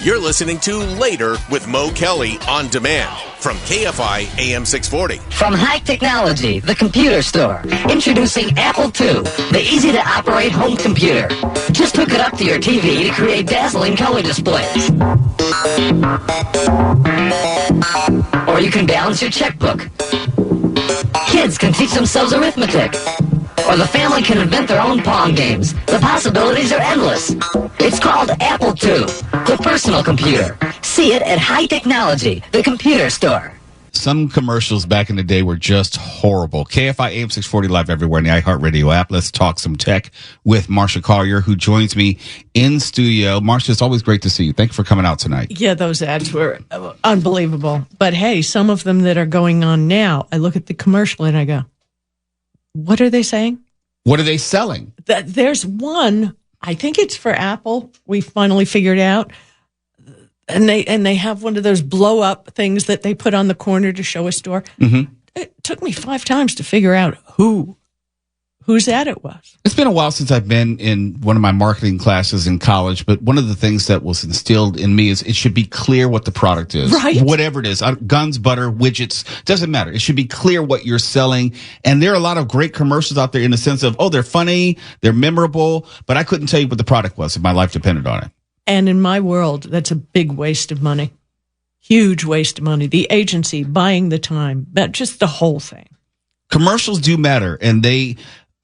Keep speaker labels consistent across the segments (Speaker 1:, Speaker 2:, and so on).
Speaker 1: You're listening to Later with Mo Kelly on demand from KFI AM 640.
Speaker 2: From High Technology, the computer store, introducing Apple II, the easy-to-operate home computer. Just hook it up to your TV to create dazzling color displays. Or you can balance your checkbook. Kids can teach themselves arithmetic. Or the family can invent their own Pong games. The possibilities are endless. It's called Apple II, the personal computer. See it at High Technology, the computer store.
Speaker 3: Some commercials back in the day were just horrible. KFI AM 640 live everywhere in the iHeartRadio app. Let's talk some tech with Marsha, Collier, who joins me in studio. Marsha, it's always great to see you. Thank you for coming out tonight.
Speaker 4: Yeah, those ads were unbelievable. But hey, some of them that are going on now, I look at the commercial and I go, what are they saying?
Speaker 3: What are they selling?
Speaker 4: There's one, I think it's for Apple. We finally figured out. And they have one of those blow up things that they put on the corner to show a store. Mm-hmm. It took me 5 times to figure out whose ad it was.
Speaker 3: It's been a while since I've been in one of my marketing classes in college, but one of the things that was instilled in me is it should be clear what the product is.
Speaker 4: Right.
Speaker 3: Whatever it is. Guns, butter, widgets, doesn't matter. It should be clear what you're selling. And there are a lot of great commercials out there in the sense of, they're funny, they're memorable, but I couldn't tell you what the product was if my life depended on it.
Speaker 4: And in my world, that's a big waste of money. Huge waste of money. The agency buying the time, but just the whole thing.
Speaker 3: Commercials do matter, and they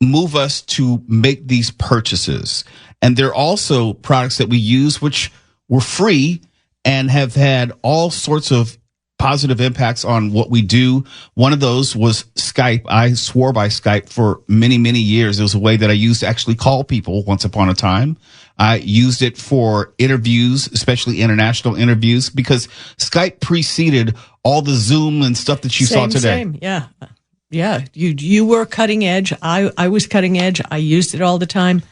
Speaker 3: move us to make these purchases. And they're also products that we use which were free and have had all sorts of positive impacts on what we do. One of those was Skype. I swore by Skype for many, many years. It was a way that I used to actually call people once upon a time. I used it for interviews, especially international interviews, because Skype preceded all the Zoom and stuff that you saw today.
Speaker 4: Same, yeah. Yeah, you were cutting edge. I was cutting edge. I used it all the time.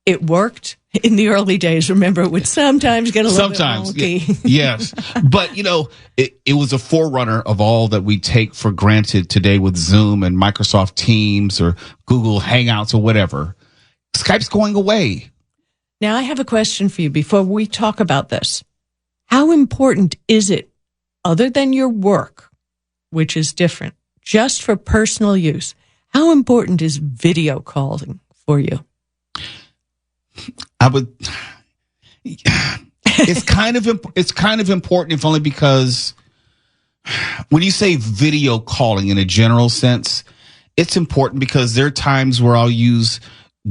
Speaker 4: It worked in the early days. Remember, it would sometimes get a little bit wonky.
Speaker 3: Yes. But, it was a forerunner of all that we take for granted today with Zoom and Microsoft Teams or Google Hangouts or whatever. Skype's going away.
Speaker 4: Now, I have a question for you before we talk about this. How important is it, other than your work, which is different, just for personal use, how important is video calling for you?
Speaker 3: It's kind of important, if only because when you say video calling in a general sense, it's important because there are times where I'll use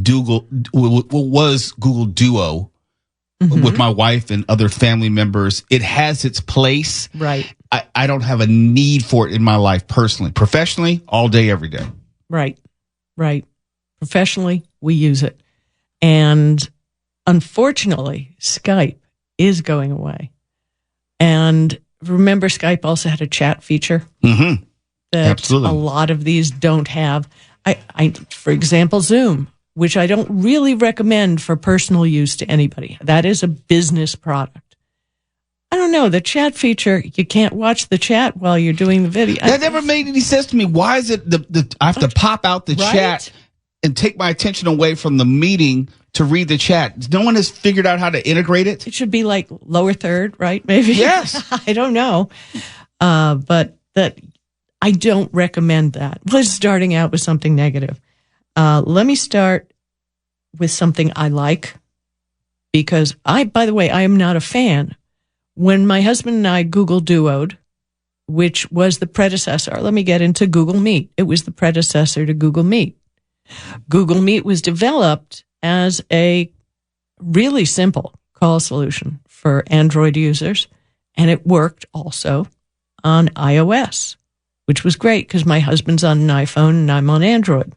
Speaker 3: Google Duo with my wife and other family members. It has its place.
Speaker 4: Right.
Speaker 3: I don't have a need for it in my life personally. Professionally, all day, every day.
Speaker 4: Right. Professionally, we use it. And unfortunately, Skype is going away. And remember, Skype also had a chat feature that
Speaker 3: Absolutely.
Speaker 4: A lot of these don't have. I, for example, Zoom, which I don't really recommend for personal use to anybody. That is a business product. I don't know, the chat feature, you can't watch the chat while you're doing the video.
Speaker 3: That never made any sense to me. Why is it I have to pop out the chat and take my attention away from the meeting to read the chat? No one has figured out how to integrate it.
Speaker 4: It should be like lower third, right? Maybe.
Speaker 3: Yes.
Speaker 4: I don't know. But that I don't recommend that. We're starting out with something negative. Let me start with something I like, because by the way, I am not a fan. When my husband and I Google Duo'd, which was the predecessor, let me get into Google Meet. It was the predecessor to Google Meet. Google Meet was developed as a really simple call solution for Android users, and it worked also on iOS, which was great because my husband's on an iPhone and I'm on Android.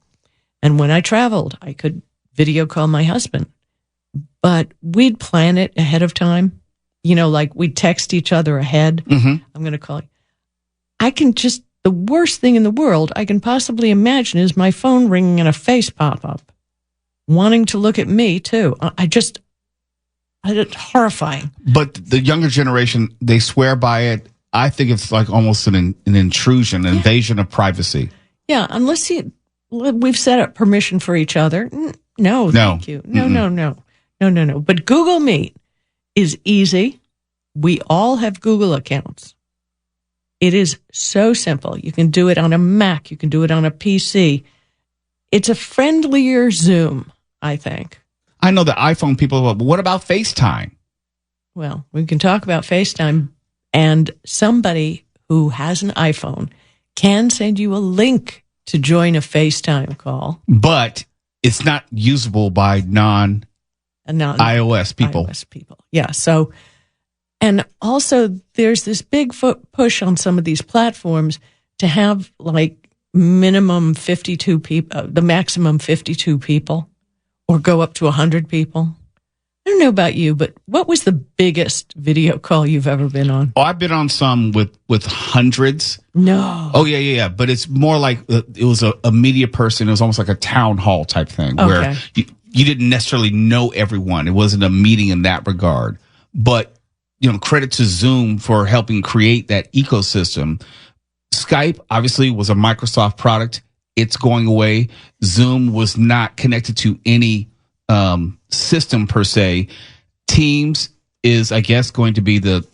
Speaker 4: And when I traveled, I could video call my husband. But we'd plan it ahead of time. Like we'd text each other ahead. Mm-hmm. I'm going to call you. The worst thing in the world I can possibly imagine is my phone ringing and a face pop up, wanting to look at me too. It's horrifying.
Speaker 3: But the younger generation, they swear by it. I think it's like almost an intrusion, an invasion of privacy.
Speaker 4: Yeah, unless we've set up permission for each other. No, thank you. No. But Google Meet is easy. We all have Google accounts. It is so simple. You can do it on a Mac. You can do it on a PC. It's a friendlier Zoom, I think.
Speaker 3: I know the iPhone people, but what about FaceTime?
Speaker 4: Well, we can talk about FaceTime, and somebody who has an iPhone can send you a link to join a FaceTime call.
Speaker 3: But it's not usable by non-iOS people.
Speaker 4: iOS people. Yeah. So, and also there's this big push on some of these platforms to have like minimum 52 people, the maximum 52 people, or go up to 100 people. I don't know about you, but what was the biggest video call you've ever been on?
Speaker 3: Oh, I've been on some with hundreds.
Speaker 4: No.
Speaker 3: Oh, yeah. But it's more like it was a media person. It was almost like a town hall type thing where you didn't necessarily know everyone. It wasn't a meeting in that regard. But, credit to Zoom for helping create that ecosystem. Skype, obviously, was a Microsoft product. It's going away. Zoom was not connected to any system per se. Teams is, I guess, going to be the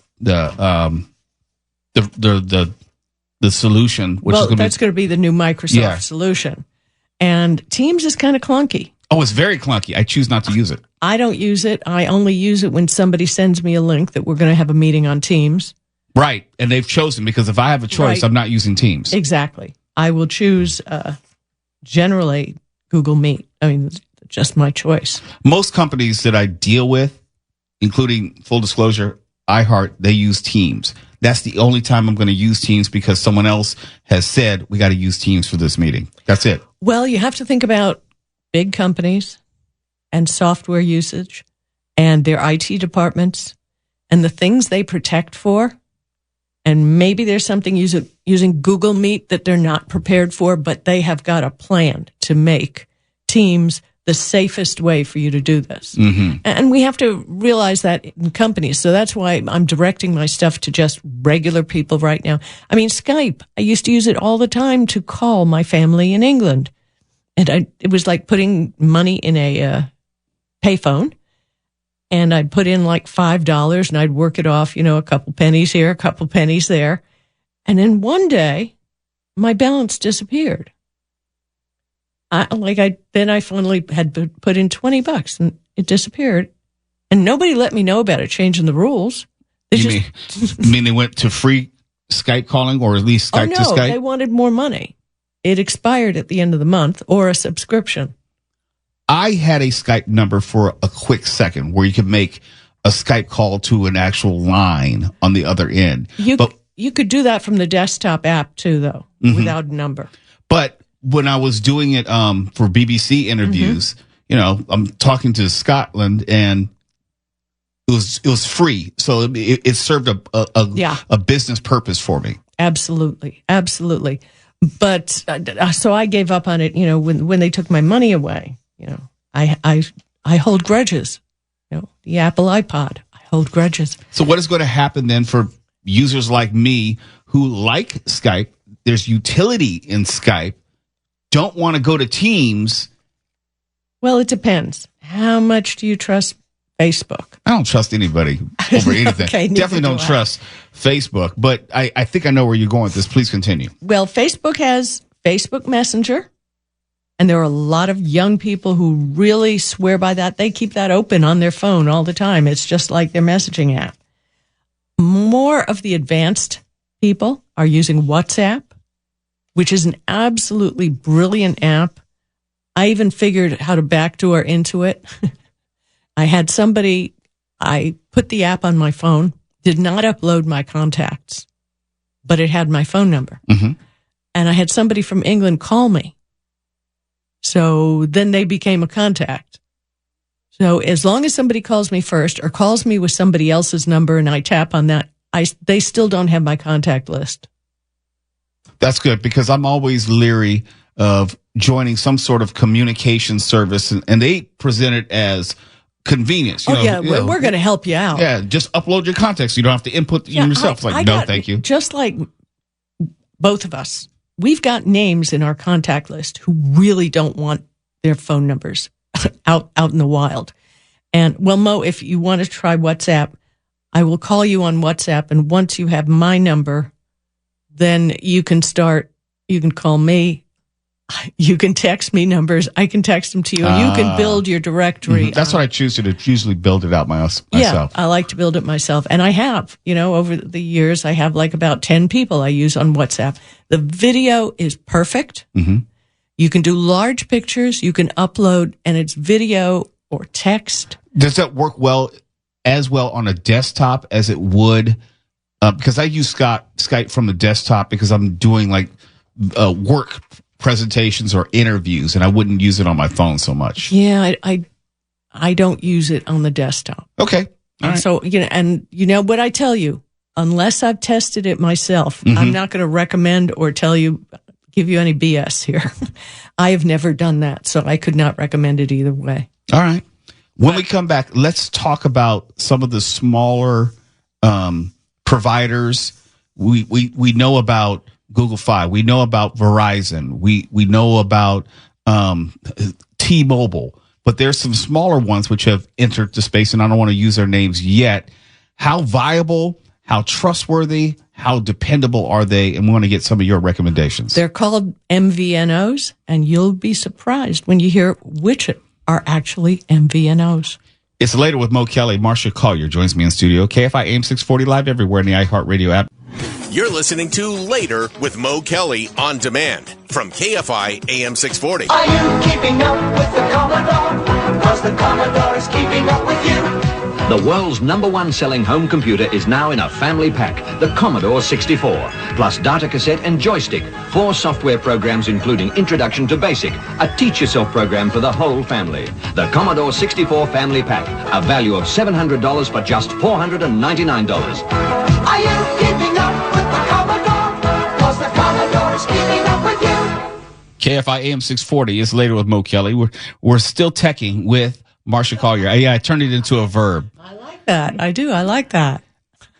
Speaker 3: solution. Which is
Speaker 4: that's going to be the new Microsoft solution. And Teams is kind of clunky.
Speaker 3: Oh, it's very clunky. I choose not to use it.
Speaker 4: I don't use it. I only use it when somebody sends me a link that we're going to have a meeting on Teams.
Speaker 3: Right. And they've chosen, because if I have a choice, I'm not using Teams.
Speaker 4: Exactly. I will choose generally Google Meet. I mean, it's just my choice.
Speaker 3: Most companies that I deal with, including full disclosure, iHeart, they use Teams. That's the only time I'm going to use Teams, because someone else has said we got to use Teams for this meeting. That's it.
Speaker 4: Well, you have to think about big companies and software usage and their IT departments and the things they protect for. And maybe there's something using Google Meet that they're not prepared for, but they have got a plan to make Teams the safest way for you to do this. Mm-hmm. And we have to realize that in companies. So that's why I'm directing my stuff to just regular people right now. I mean, Skype, I used to use it all the time to call my family in England. And it was like putting money in a payphone. And I'd put in like $5 and I'd work it off, a couple pennies here, a couple pennies there. And then one day my balance disappeared. Then I finally had put in $20 and it disappeared. And nobody let me know about it changing the rules.
Speaker 3: You mean they went to free Skype calling, or at least Skype to Skype?
Speaker 4: No, they wanted more money. It expired at the end of the month, or a subscription.
Speaker 3: I had a Skype number for a quick second where you could make a Skype call to an actual line on the other end.
Speaker 4: You could do that from the desktop app too, though, without a number.
Speaker 3: But when I was doing it for BBC interviews, I'm talking to Scotland, and it was free, so it served a business purpose for me.
Speaker 4: Absolutely. But so I gave up on it. When they took my money away. I hold grudges. The Apple iPod, I hold grudges.
Speaker 3: So what is going to happen then for users like me who like Skype? There's utility in Skype. Don't want to go to Teams.
Speaker 4: Well, it depends. How much do you trust Facebook?
Speaker 3: I don't trust anybody over anything.
Speaker 4: Okay,
Speaker 3: definitely don't trust Facebook. But I think I know where you're going with this. Please continue.
Speaker 4: Well, Facebook has Facebook Messenger. And there are a lot of young people who really swear by that. They keep that open on their phone all the time. It's just like their messaging app. More of the advanced people are using WhatsApp, which is an absolutely brilliant app. I even figured how to backdoor into it. I put the app on my phone, did not upload my contacts, but it had my phone number. Mm-hmm. And I had somebody from England call me. So then they became a contact. So as long as somebody calls me first or calls me with somebody else's number and I tap on that, they still don't have my contact list.
Speaker 3: That's good, because I'm always leery of joining some sort of communication service, and they present it as convenience.
Speaker 4: We're going to help you out.
Speaker 3: Yeah, just upload your contacts. You don't have to input them yourself. Thank you.
Speaker 4: Just like both of us. We've got names in our contact list who really don't want their phone numbers out in the wild. And well, Mo, if you want to try WhatsApp, I will call you on WhatsApp. And once you have my number, then you can call me. You can text me numbers. I can text them to you, and you can build your directory.
Speaker 3: Mm-hmm. That's what I choose to do. Usually build it out myself.
Speaker 4: Yeah, I like to build it myself. And I have, over the years, I have like about 10 people I use on WhatsApp. The video is perfect.
Speaker 3: Mm-hmm.
Speaker 4: You can do large pictures. You can upload, and it's video or text.
Speaker 3: Does that work as well on a desktop as it would? Because I use Skype from the desktop because I'm doing like work presentations or interviews, and I wouldn't use it on my phone so much.
Speaker 4: Yeah, I don't use it on the desktop.
Speaker 3: Okay. All right.
Speaker 4: So, and what I tell you, unless I've tested it myself, I'm not going to recommend or give you any BS here. I have never done that, so I could not recommend it either way.
Speaker 3: All right. When we come back, let's talk about some of the smaller providers. We know about Google Fi. We know about Verizon. We know about T-Mobile. But there's some smaller ones which have entered the space, and I don't want to use their names yet. How viable, how trustworthy, how dependable are they? And we want to get some of your recommendations.
Speaker 4: They're called MVNOs, and you'll be surprised when you hear which are actually MVNOs.
Speaker 3: It's Later with Mo Kelly. Marsha Collier joins me in studio. KFI AM 640 live everywhere in the iHeartRadio app.
Speaker 1: You're listening to Later with Mo Kelly on demand from KFI AM 640.
Speaker 5: Are you keeping up with the Commodore? 'Cause the Commodore is keeping up with you.
Speaker 6: The world's #1 selling home computer is now in a family pack, the Commodore 64, plus data cassette and joystick, 4 software programs including Introduction to Basic, a Teach Yourself program for the whole family. The Commodore 64 Family Pack, a value of $700 for just $499.
Speaker 5: Are you keeping up with the Commodore? 'Cause the Commodore is keeping up with you.
Speaker 3: KFI AM 640 is Later with Mo Kelly. We're still teching with Marsha Collier. Yeah, I turned it into a verb.
Speaker 4: I like that. I do. I like that.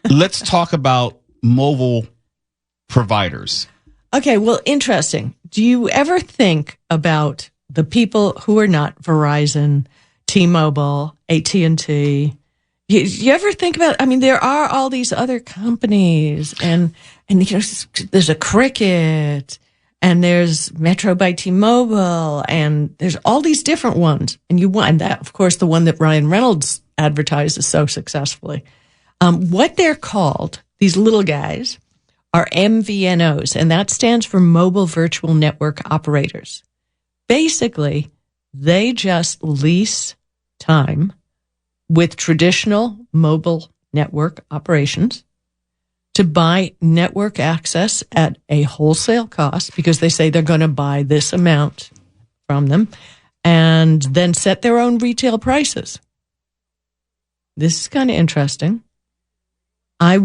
Speaker 3: Let's talk about mobile providers.
Speaker 4: Okay, well, interesting. Do you ever think about the people who are not Verizon, T-Mobile, AT&T? You ever think about, there are all these other companies and there's a Cricket and there's Metro by T-Mobile and there's all these different ones. And that, of course, the one that Ryan Reynolds advertises so successfully. What they're called, these little guys, are MVNOs, and that stands for Mobile Virtual Network Operators. Basically, they just lease time with traditional mobile network operations to buy network access at a wholesale cost because they say they're going to buy this amount from them and then set their own retail prices. This is kind of interesting. I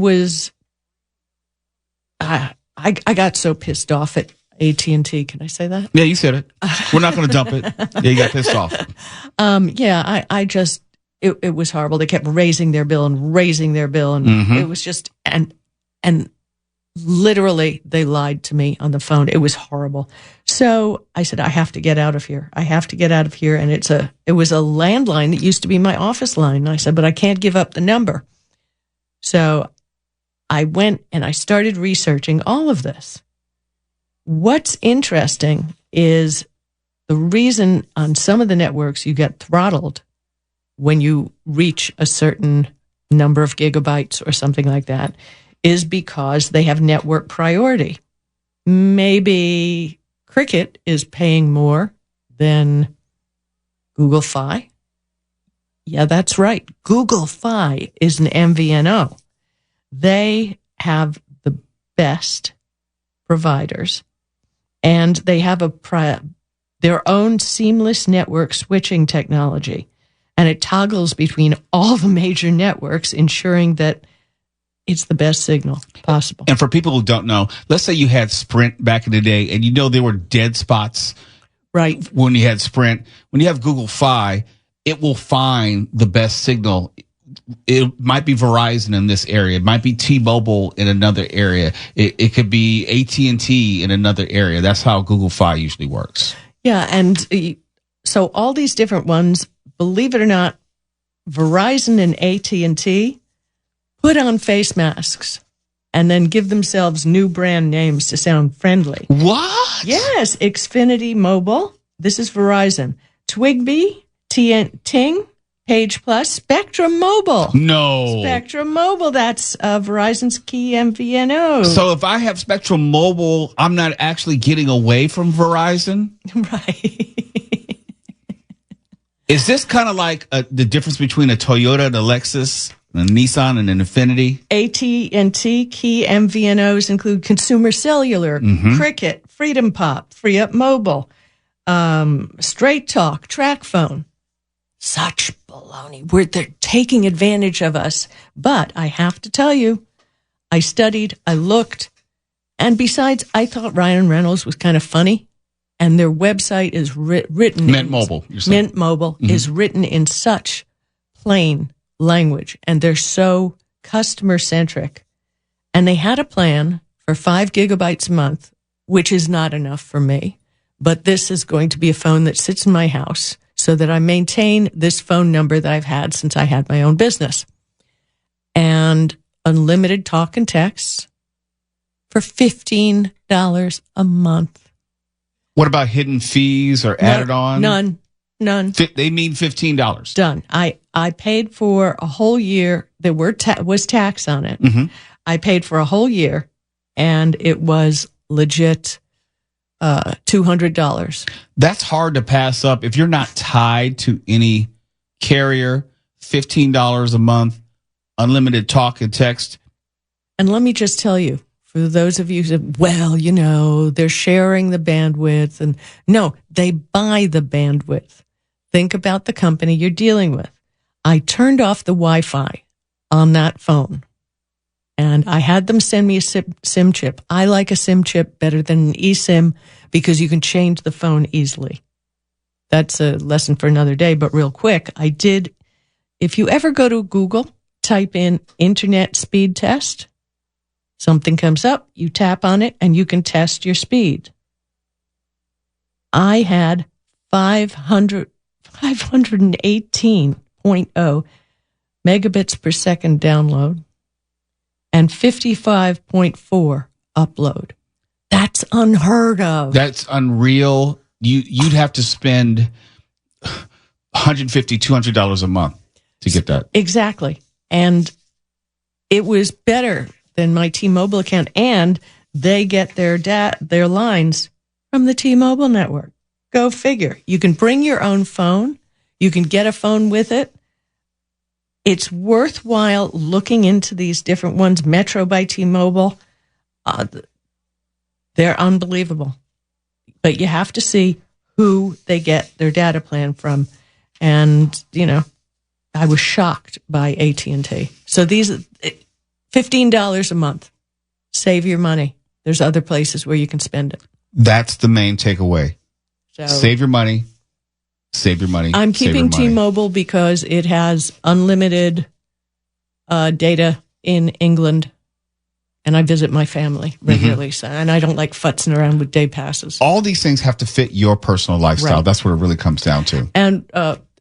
Speaker 4: got so pissed off at AT&T. Can I say that?
Speaker 3: Yeah, you said it. We're not going to dump it. Yeah, you got pissed off.
Speaker 4: It was horrible. They kept raising their bill and it was just, and literally they lied to me on the phone. It was horrible. So I said, I have to get out of here. And it was a landline that used to be my office line. And I said, but I can't give up the number. So I went and I started researching all of this. What's interesting is the reason on some of the networks you get throttled when you reach a certain number of gigabytes or something like that is because they have network priority. Maybe Cricket is paying more than Google Fi. Yeah, that's right. Google Fi is an MVNO. They have the best providers, and they have their own seamless network switching technology, and it toggles between all the major networks, ensuring that it's the best signal possible.
Speaker 3: And for people who don't know, let's say you had Sprint back in the day, and there were dead spots.
Speaker 4: Right.
Speaker 3: When you had Sprint. When you have Google Fi, it will find the best signal. It might be Verizon in this area. It might be T-Mobile in another area. It could be AT&T in another area. That's how Google Fi usually works.
Speaker 4: Yeah, and so all these different ones, believe it or not, Verizon and AT&T put on face masks and then give themselves new brand names to sound friendly.
Speaker 3: What?
Speaker 4: Yes, Xfinity Mobile. This is Verizon. Twigby, Ting, Page Plus, Spectrum Mobile.
Speaker 3: No.
Speaker 4: Spectrum Mobile, that's Verizon's key MVNO.
Speaker 3: So if I have Spectrum Mobile, I'm not actually getting away from Verizon?
Speaker 4: Right.
Speaker 3: Is this kind of like the difference between a Toyota and a Lexus, a Nissan and an Infiniti?
Speaker 4: AT&T key MVNOs include Consumer Cellular, Cricket, Freedom Pop, Free Up Mobile, Straight Talk, TrackPhone. Such baloney. They're taking advantage of us. But I have to tell you, I studied, I looked, and besides, I thought Ryan Reynolds was kind of funny. And their website is written
Speaker 3: Mint Mobile, you're saying.
Speaker 4: Mint Mobile is written in such plain language, and they're so customer centric. And they had a plan for 5 gigabytes a month, which is not enough for me. But this is going to be a phone that sits in my house so that I maintain this phone number that I've had since I had my own business. And unlimited talk and text for $15 a month.
Speaker 3: What about hidden fees or added on?
Speaker 4: None.
Speaker 3: They mean $15.
Speaker 4: Done. I paid for a whole year. There was tax on it. I paid for a whole year, and it was legit $200.
Speaker 3: That's hard to pass up. If you're not tied to any carrier, $15 a month, unlimited talk and text.
Speaker 4: And let me just tell you, for those of you who said, well, they're sharing the bandwidth. And no, they buy the bandwidth. Think about the company you're dealing with. I turned off the Wi-Fi on that phone, and I had them send me a SIM chip. I like a SIM chip better than an eSIM because you can change the phone easily. That's a lesson for another day, but real quick, I did. If you ever go to Google, type in internet speed test, something comes up, you tap on it, and you can test your speed. I had 518.0 megabits per second download and 55.4 upload. That's unheard of.
Speaker 3: That's unreal. You'd have to spend $150, $200 a month to get that.
Speaker 4: Exactly. And it was better than my T-Mobile account, and they get their lines from the T-Mobile network. Go figure. You can bring your own phone. You can get a phone with it. It's worthwhile looking into these different ones. Metro by T-Mobile, they're unbelievable. But you have to see who they get their data plan from. And, I was shocked by AT&T. So these $15 a month. Save your money. There's other places where you can spend it.
Speaker 3: That's the main takeaway.
Speaker 4: So
Speaker 3: Save your money. Save your money.
Speaker 4: I'm keeping T-Mobile because it has unlimited data in England, and I visit my family regularly, and I don't like futzing around with day passes.
Speaker 3: All these things have to fit your personal lifestyle.
Speaker 4: Right.
Speaker 3: That's what it really comes down to.
Speaker 4: And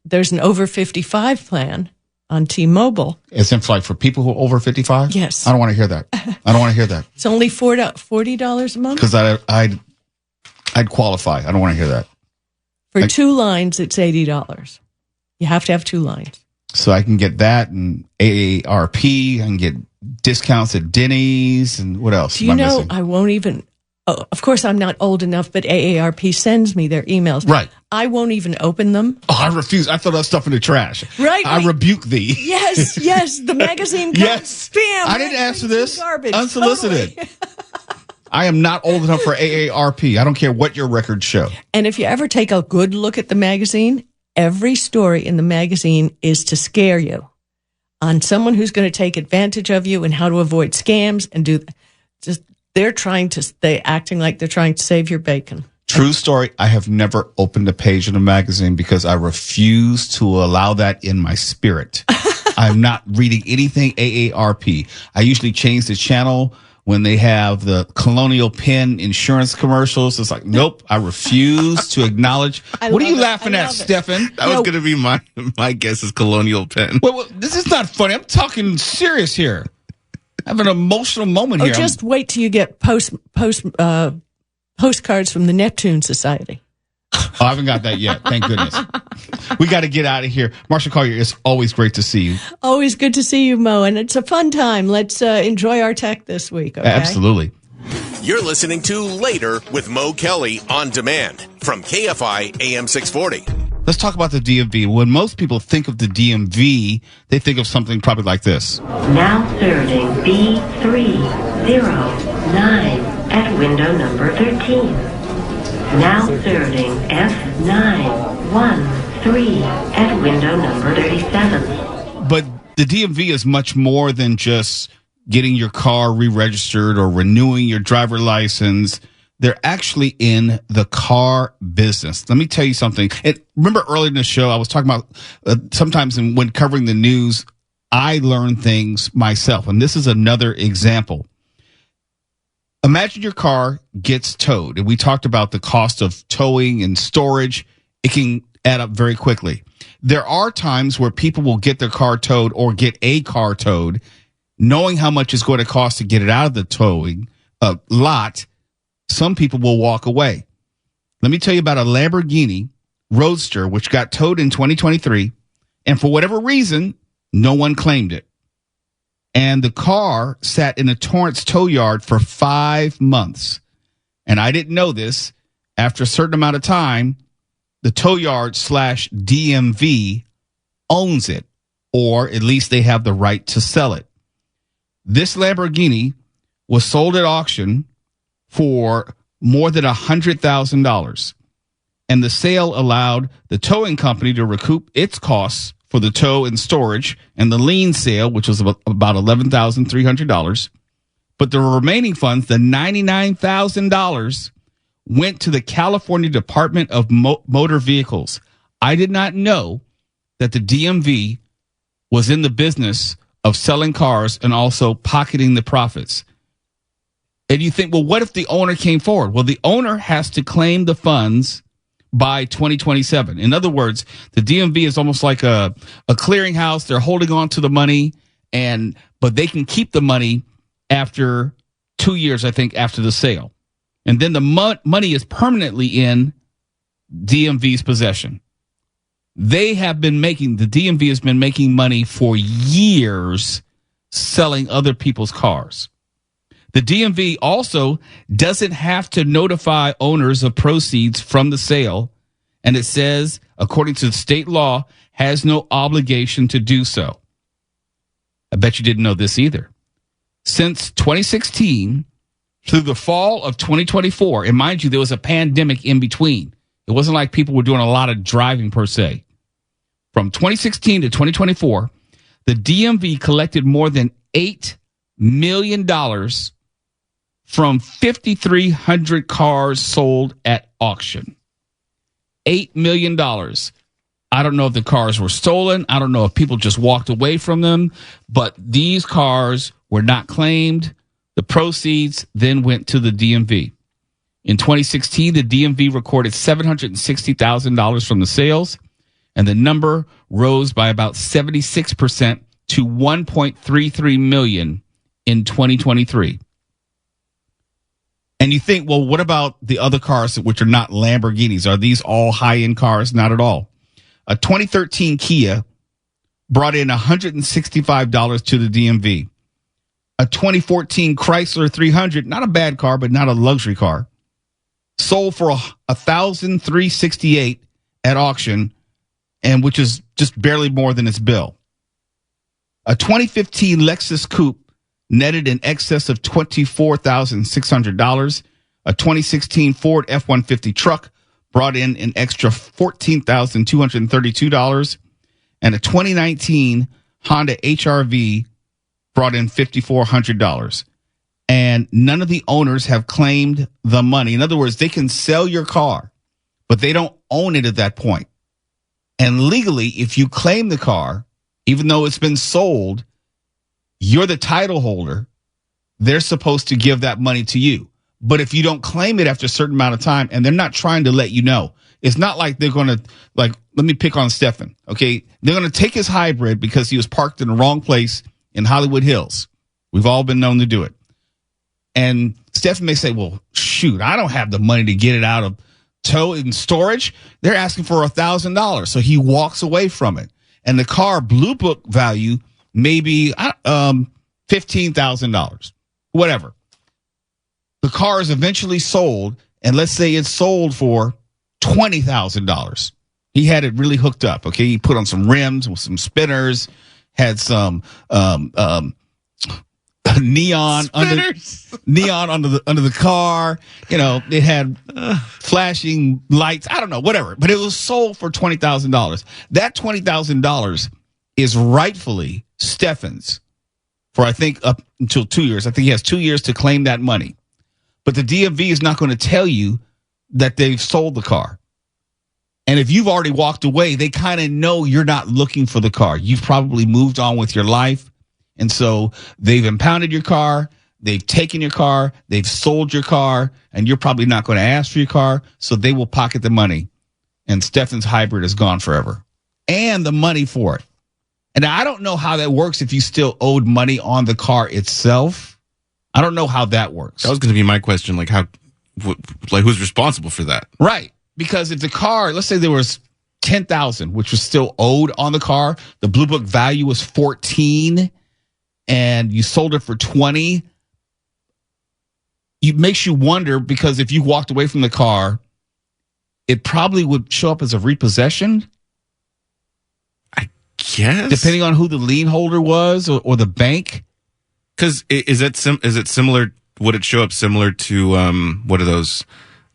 Speaker 4: there's an over 55 plan on T-Mobile.
Speaker 3: It's in flight for people who are over 55?
Speaker 4: Yes.
Speaker 3: I don't want to hear that. I don't want to hear that.
Speaker 4: It's only $40 a month.
Speaker 3: Because I'd qualify. I don't want to hear that.
Speaker 4: For 2 lines, it's $80. You have to have 2 lines.
Speaker 3: So I can get that and AARP. I can get discounts at Denny's and what else?
Speaker 4: Do you know, I won't even, of course I'm not old enough, but AARP sends me their emails.
Speaker 3: Right.
Speaker 4: I won't even open them.
Speaker 3: Oh, I refuse. I throw that stuff in the trash.
Speaker 4: Right.
Speaker 3: I rebuke thee.
Speaker 4: Yes, the magazine comes.
Speaker 3: Yes.
Speaker 4: Bam.
Speaker 3: I didn't ask for this.
Speaker 4: Garbage.
Speaker 3: Unsolicited.
Speaker 4: Totally.
Speaker 3: I am not old enough for AARP. I don't care what your records show.
Speaker 4: And if you ever take a good look at the magazine, every story in the magazine is to scare you on someone who's going to take advantage of you and how to avoid scams and they're acting like they're trying to save your bacon.
Speaker 3: True story. I have never opened a page in a magazine because I refuse to allow that in my spirit. I'm not reading anything AARP. I usually change the channel when they have the Colonial Penn insurance commercials. It's like, nope, I refuse to acknowledge. What are you laughing at, Stefan?
Speaker 7: That was going to be my guess is Colonial Penn.
Speaker 3: Well, this is not funny. I'm talking serious here. I have an emotional moment
Speaker 4: Or
Speaker 3: here.
Speaker 4: just wait till you get postcards from the Neptune Society.
Speaker 3: Oh, I haven't got that yet. Thank goodness. We got to get out of here. Marsha Collier, it's always great to see you.
Speaker 4: Always good to see you, Mo, and it's a fun time. Let's enjoy our tech this week, okay?
Speaker 3: Absolutely.
Speaker 1: You're listening to Later with Mo Kelly on demand from KFI AM 640.
Speaker 3: Let's talk about the DMV. When most people think of the DMV, they think of something probably like this.
Speaker 8: Now serving B309 at window number 13. Now serving F913 at window number 37.
Speaker 3: But the DMV is much more than just getting your car re-registered or renewing your driver license. They're actually in the car business. Let me tell you something. And remember earlier in the show, I was talking about sometimes when covering the news, I learn things myself. And this is another example. Imagine your car gets towed. And we talked about the cost of towing and storage. It can add up very quickly. There are times where people will get their car towed or get a car towed, knowing how much it's going to cost to get it out of the towing lot. Some people will walk away. Let me tell you about a Lamborghini Roadster, which got towed in 2023. And for whatever reason, no one claimed it. And the car sat in a Torrance tow yard for 5 months. And I didn't know this. After a certain amount of time, the tow yard / DMV owns it, or at least they have the right to sell it. This Lamborghini was sold at auction for more than $100,000. And the sale allowed the towing company to recoup its costs for the tow and storage and the lien sale, which was about $11,300. But the remaining funds, the $99,000, went to the California Department of Motor Vehicles. I did not know that the DMV was in the business of selling cars and also pocketing the profits. And you think, well, what if the owner came forward? Well, the owner has to claim the funds by 2027. In other words, the DMV is almost like a clearinghouse. They're holding on to the money, but they can keep the money after 2 years, I think, after the sale. And then the money is permanently in DMV's possession. The DMV has been making money for years selling other people's cars. The DMV also doesn't have to notify owners of proceeds from the sale, and it says, according to the state law, has no obligation to do so. I bet you didn't know this either. Since 2016 through the fall of 2024, and mind you, there was a pandemic in between. It wasn't like people were doing a lot of driving per se. From 2016 to 2024, the DMV collected more than $8 million from 5,300 cars sold at auction. $8 million. I don't know if the cars were stolen. I don't know if people just walked away from them, but these cars were not claimed. The proceeds then went to the DMV. In 2016, the DMV recorded $760,000 from the sales, and the number rose by about 76% to $1.33 million in 2023. And you think, well, what about the other cars which are not Lamborghinis? Are these all high-end cars? Not at all. A 2013 Kia brought in $165 to the DMV. A 2014 Chrysler 300, not a bad car, but not a luxury car, sold for $1,368 at auction, and which is just barely more than its bill. A 2015 Lexus Coupe netted in excess of $24,600. A 2016 Ford F-150 truck brought in an extra $14,232. And a 2019 Honda HR-V brought in $5,400. And none of the owners have claimed the money. In other words, they can sell your car, but they don't own it at that point. And legally, if you claim the car, even though it's been sold, you're the title holder. they're supposed to give that money to you. But if you don't claim it after a certain amount of time, and they're not trying to let you know, it's not like they're going to, like, let me pick on Stefan, okay? They're going to take his hybrid because he was parked in the wrong place in Hollywood Hills. We've all been known to do it. And Stefan may say, well, shoot, I don't have the money to get it out of tow and storage. They're asking for $1,000. So he walks away from it. And the car Blue Book value may be $15,000, whatever. The car is eventually sold, and let's say it's sold for $20,000. He had it really hooked up. Okay, he put on some rims with some spinners, had some neon under the car. You know, it had flashing lights. I don't know, whatever. But it was sold for $20,000. That $20,000 is rightfully Stefan's for, I think, up until 2 years. I think he has 2 years to claim that money. But the DMV is not going to tell you that they've sold the car. And if you've already walked away, they kind of know you're not looking for the car. You've probably moved on with your life. And so they've impounded your car. They've taken your car. They've sold your car. And you're probably not going to ask for your car. So they will pocket the money. And Stefan's hybrid is gone forever. And the money for it. And I don't know how that works if you still owed money on the car itself. I don't know how that works.
Speaker 7: That was going to be my question. Like, who's responsible for that?
Speaker 3: Right. Because if the car, let's say there was $10,000, which was still owed on the car, the Blue Book value was $14,000, and you sold it for $20,000. It makes you wonder, because if you walked away from the car, it probably would show up as a repossession.
Speaker 7: I guess,
Speaker 3: depending on who the lien holder was or the bank.
Speaker 7: Because is it similar? Would it show up similar to what are those?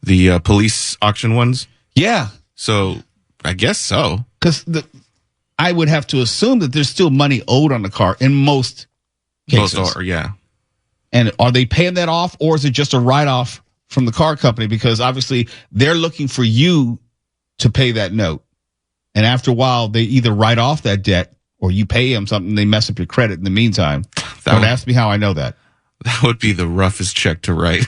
Speaker 7: The police auction ones?
Speaker 3: Yeah.
Speaker 7: So I guess so.
Speaker 3: Because I would have to assume that there's still money owed on the car in most cases.
Speaker 7: Most are, yeah.
Speaker 3: And are they paying that off, or is it just a write-off from the car company? Because obviously they're looking for you to pay that note. And after a while, they either write off that debt or you pay them something, they mess up your credit in the meantime. Don't ask me how I know that.
Speaker 7: That would be the roughest check to write.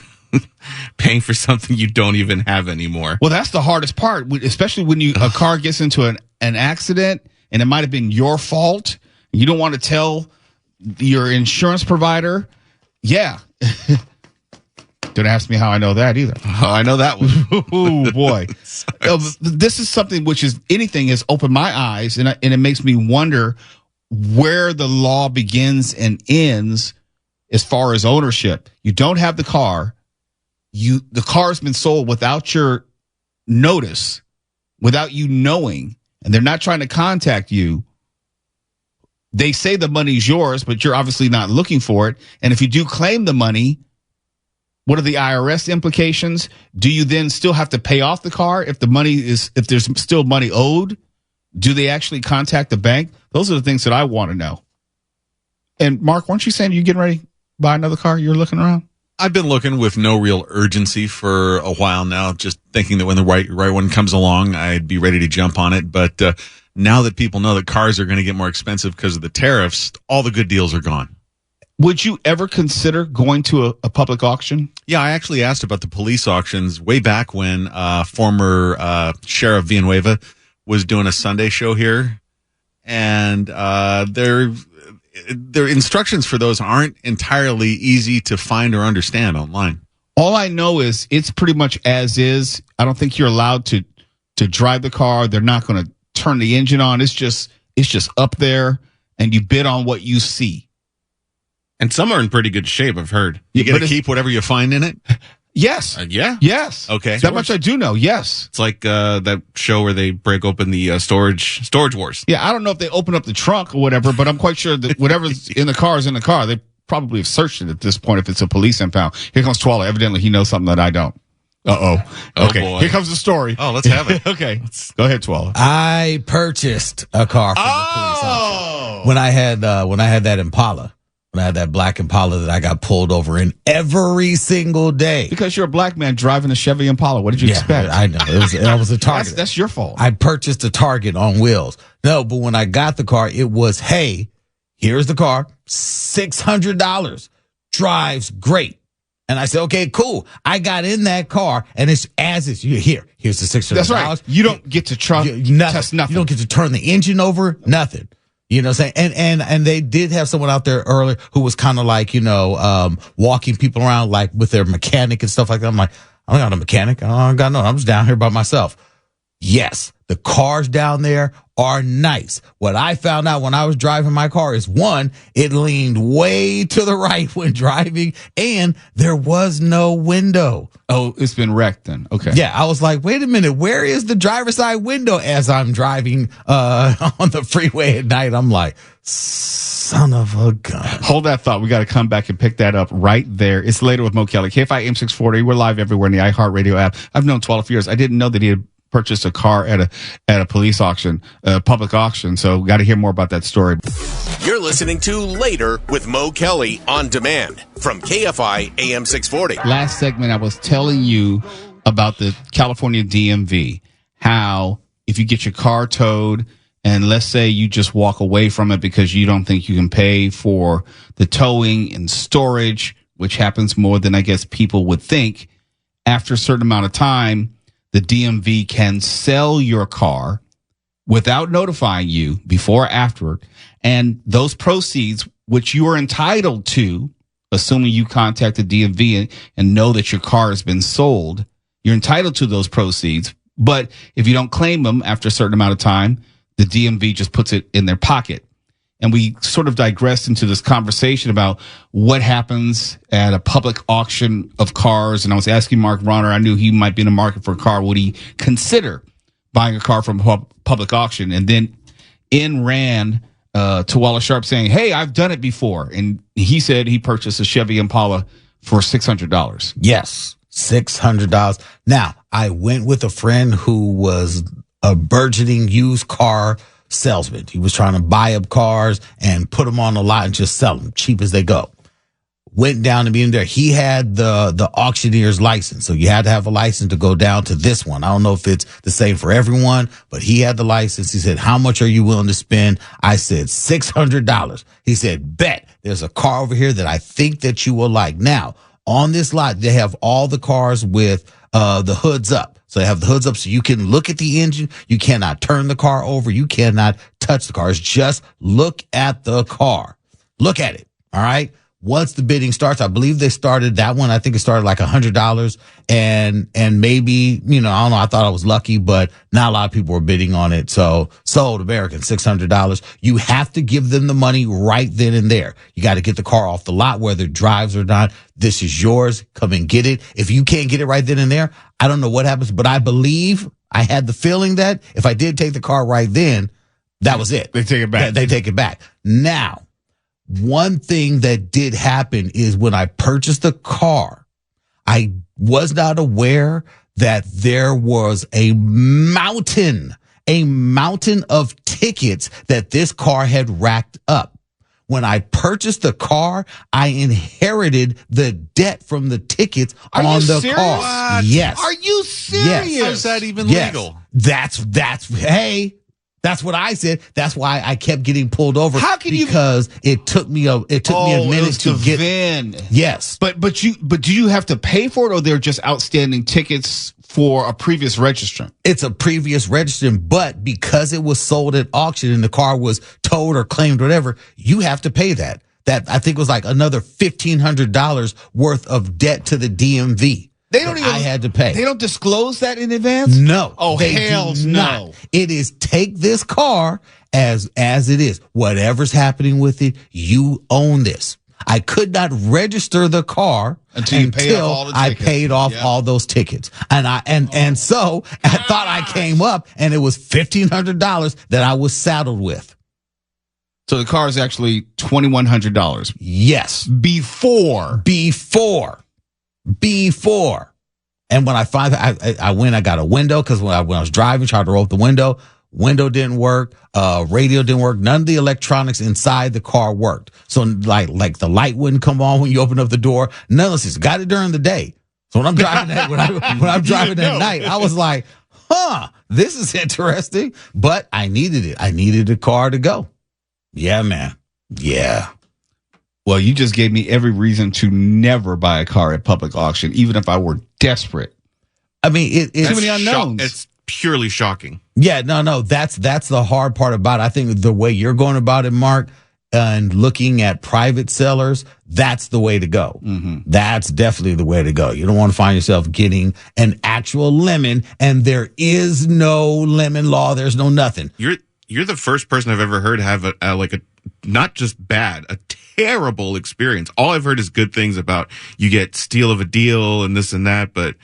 Speaker 7: Paying for something you don't even have anymore.
Speaker 3: Well, that's the hardest part, especially when a car gets into an accident and it might have been your fault. You don't want to tell your insurance provider. Yeah. Don't ask me how I know that either.
Speaker 7: Oh, I know that one.
Speaker 3: Oh, boy. This is something which is, anything has opened my eyes, and it makes me wonder where the law begins and ends as far as ownership. You don't have the car. The car's been sold without your notice, without you knowing, and they're not trying to contact you. They say the money's yours, but you're obviously not looking for it. And if you do claim the money, what are the IRS implications? Do you then still have to pay off the car if there's still money owed? Do they actually contact the bank? Those are the things that I want to know. And Mark, weren't you saying you're getting ready to buy another car? You're looking around?
Speaker 9: I've been looking with no real urgency for a while now, just thinking that when the right one comes along, I'd be ready to jump on it. But now that people know that cars are going to get more expensive because of the tariffs, all the good deals are gone.
Speaker 3: Would you ever consider going to a public auction?
Speaker 9: Yeah, I actually asked about the police auctions way back when former Sheriff Villanueva was doing a Sunday show here. And their instructions for those aren't entirely easy to find or understand online.
Speaker 3: All I know is it's pretty much as is. I don't think you're allowed to drive the car. They're not going to turn the engine on. It's just up there, and you bid on what you see.
Speaker 7: And some are in pretty good shape, I've heard.
Speaker 9: You get to keep whatever you find in it?
Speaker 3: Yes.
Speaker 7: Yeah.
Speaker 3: Yes.
Speaker 9: Okay.
Speaker 3: That much I do know. Yes.
Speaker 7: It's like that show where they break open the storage wars.
Speaker 3: Yeah, I don't know if they open up the trunk or whatever, but I'm quite sure that whatever's in the car is in the car. They probably have searched it at this point if it's a police impound. Here comes Twala. Evidently, he knows something that I don't. Uh-oh. Okay.
Speaker 7: Boy.
Speaker 3: Here comes the story.
Speaker 9: Oh, let's have it.
Speaker 3: Okay. Go ahead, Twala.
Speaker 10: I purchased a car from the police auction when I had that Impala. When I had that black Impala that I got pulled over in every single day.
Speaker 3: Because you're a black man driving a Chevy Impala. What did you expect?
Speaker 10: I know. It was a Target.
Speaker 3: That's your fault.
Speaker 10: I purchased a Target on wheels. No, but when I got the car, it was, hey, here's the car, $600. drives great. And I said, okay, cool. I got in that car, and it's as it's here's the $600.
Speaker 3: That's right. You don't get to test nothing.
Speaker 10: You don't get to turn the engine over, nothing. You know what I'm saying? And they did have someone out there earlier who was kind of like, walking people around like with their mechanic and stuff like that. I'm like, I don't got a mechanic. I don't got no. I'm just down here by myself. Yes, the cars down there are nice. What I found out when I was driving my car is, one, it leaned way to the right when driving, and there was no window.
Speaker 3: Oh, it's been wrecked then. Okay.
Speaker 10: Yeah, I was like, wait a minute, where is the driver's side window as I'm driving on the freeway at night? I'm like, son of a gun.
Speaker 3: Hold that thought. We got to come back and pick that up right there. It's Later with Mo Kelly. KFI AM 640. We're live everywhere in the iHeartRadio app. I've known 12 years. I didn't know that he had purchased a car at a police auction, public auction. So got to hear more about that story.
Speaker 1: You're listening to Later with Mo Kelly on demand from KFI AM 640.
Speaker 3: Last segment, I was telling you about the California DMV, how if you get your car towed and let's say you just walk away from it because you don't think you can pay for the towing and storage, which happens more than I guess people would think, after a certain amount of time, the DMV can sell your car without notifying you before or afterward. And those proceeds, which you are entitled to, assuming you contact the DMV and know that your car has been sold, you're entitled to those proceeds. But if you don't claim them after a certain amount of time, the DMV just puts it in their pocket. And we sort of digressed into this conversation about what happens at a public auction of cars. And I was asking Mark Ronner, I knew he might be in the market for a car. Would he consider buying a car from public auction? And then in ran to Wallace Sharp saying, hey, I've done it before. And he said he purchased a Chevy Impala for $600.
Speaker 10: Yes, $600. Now, I went with a friend who was a burgeoning used car salesman. He was trying to buy up cars and put them on the lot and just sell them cheap as they go. Went down to be in there. He had the auctioneer's license. So you had to have a license to go down to this one. I don't know if it's the same for everyone, but he had the license. He said, how much are you willing to spend? I said, $600. He said, bet. There's a car over here that I think that you will like. Now, on this lot, they have all the cars with the hoods up. So they have the hoods up so you can look at the engine. You cannot turn the car over. You cannot touch the car. It's just look at the car. Look at it. All right. Once the bidding starts, I believe they started that one. I think it started like $100 and maybe, I don't know. I thought I was lucky, but not a lot of people were bidding on it. So sold American $600. You have to give them the money right then and there. You got to get the car off the lot, whether it drives or not. This is yours. Come and get it. If you can't get it right then and there, I don't know what happens, but I believe I had the feeling that if I did take the car right then, that was it.
Speaker 3: They take it back.
Speaker 10: They take it back. Now, one thing that did happen is when I purchased the car, I was not aware that there was a mountain of tickets that this car had racked up. When I purchased the car, I inherited the debt from the tickets on the
Speaker 3: serious?
Speaker 10: car.
Speaker 9: What?
Speaker 10: Yes.
Speaker 3: Are you serious?
Speaker 10: Yes.
Speaker 9: How is that even
Speaker 10: Yes.
Speaker 9: legal?
Speaker 10: That's what I said. That's why I kept getting pulled over.
Speaker 3: How can you?
Speaker 10: Because it took me a minute to get.
Speaker 3: VIN.
Speaker 10: Yes.
Speaker 3: But do you have to pay for it, or they're just outstanding tickets for a previous registrant?
Speaker 10: It's a previous registrant, but because it was sold at auction and the car was towed or claimed, whatever, you have to pay that. That I think was like another $1,500 worth of debt to the DMV.
Speaker 3: They don't even.
Speaker 10: I had to pay.
Speaker 3: They don't disclose that in advance.
Speaker 10: No.
Speaker 3: Oh,
Speaker 10: they
Speaker 3: hell
Speaker 10: do
Speaker 3: no.
Speaker 10: not. It is take this car as it is. Whatever's happening with it, you own this. I could not register the car
Speaker 3: until
Speaker 10: I paid off all those tickets. And so I thought I came up and it was $1,500 that I was saddled with.
Speaker 3: So the car is actually $2,100.
Speaker 10: Yes.
Speaker 3: Before.
Speaker 10: And when I finally, I got a window because when I was driving, tried to roll up the window didn't work. Radio didn't work. None of the electronics inside the car worked. So like the light wouldn't come on when you open up the door. None of this. Got it during the day. So when I'm driving when I'm driving at night, I was like, this is interesting. But I needed it. I needed a car to go. Yeah, man. Yeah.
Speaker 3: Well, you just gave me every reason to never buy a car at public auction, even if I were desperate.
Speaker 10: I mean, it's
Speaker 3: too many unknowns.
Speaker 7: It's purely shocking.
Speaker 10: Yeah, no, that's the hard part about it. I think the way you're going about it, Mark, and looking at private sellers, that's the way to go.
Speaker 3: Mm-hmm.
Speaker 10: That's definitely the way to go. You don't want to find yourself getting an actual lemon, and there is no lemon law. There's no nothing.
Speaker 7: You're the first person I've ever heard have a not just bad, a terrible experience. All I've heard is good things about you get steal of a deal and this and that, but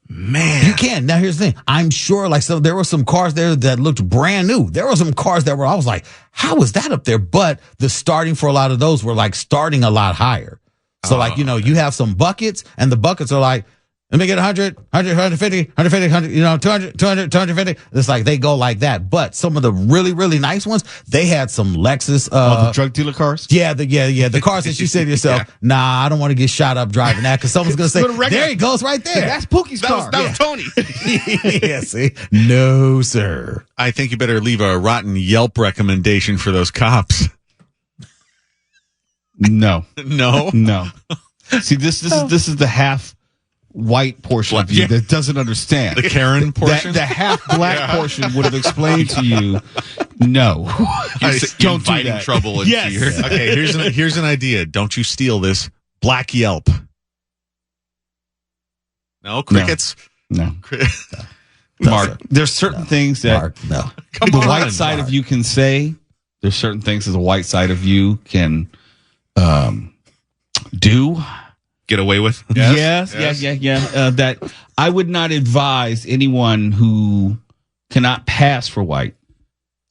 Speaker 7: man.
Speaker 10: You can. Now, here's the thing. I'm sure there were some cars there that looked brand new. There were some cars that I was like, how was that up there? But the starting for a lot of those were starting a lot higher. So you have some buckets, and the buckets are like, let me get 100, 150, 150, 100, 200, 250. It's like they go like that. But some of the really, really nice ones, they had some Lexus.
Speaker 3: The drug dealer cars?
Speaker 10: Yeah, the cars that you said to yourself, nah, I don't want to get shot up driving that, because someone's going to say, there he goes right there.
Speaker 3: That's Pookie's car.
Speaker 7: That was Tony.
Speaker 10: Yeah, see? No, sir.
Speaker 9: I think you better leave a rotten Yelp recommendation for those cops.
Speaker 3: No.
Speaker 9: No?
Speaker 3: No. See, this is the half white portion of you that doesn't understand.
Speaker 9: The Karen portion?
Speaker 3: The half black portion would have explained to you, no.
Speaker 7: You're inviting trouble into your...
Speaker 9: Okay, here's an idea. Don't you steal this. Black Yelp. No, crickets.
Speaker 3: No. Mark, there's certain things that
Speaker 10: Mark, no.
Speaker 3: the white side of you can say. There's certain things that the white side of you can do.
Speaker 7: Get away with?
Speaker 3: Yes. That I would not advise anyone who cannot pass for white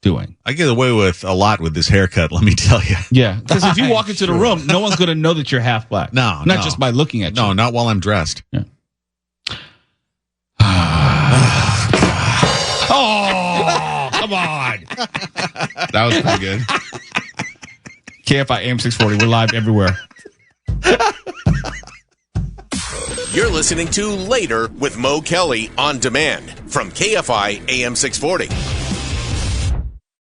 Speaker 3: doing.
Speaker 9: I get away with a lot with this haircut, let me tell you.
Speaker 3: Yeah, because if you walk into the room, no one's going to know that you're half black.
Speaker 9: No,
Speaker 3: not just by looking at you.
Speaker 9: No, not while I'm dressed.
Speaker 3: Yeah. Oh, come on.
Speaker 7: That was pretty good.
Speaker 3: KFI AM 640. We're live everywhere.
Speaker 1: You're listening to Later with Mo Kelly on demand from KFI AM 640.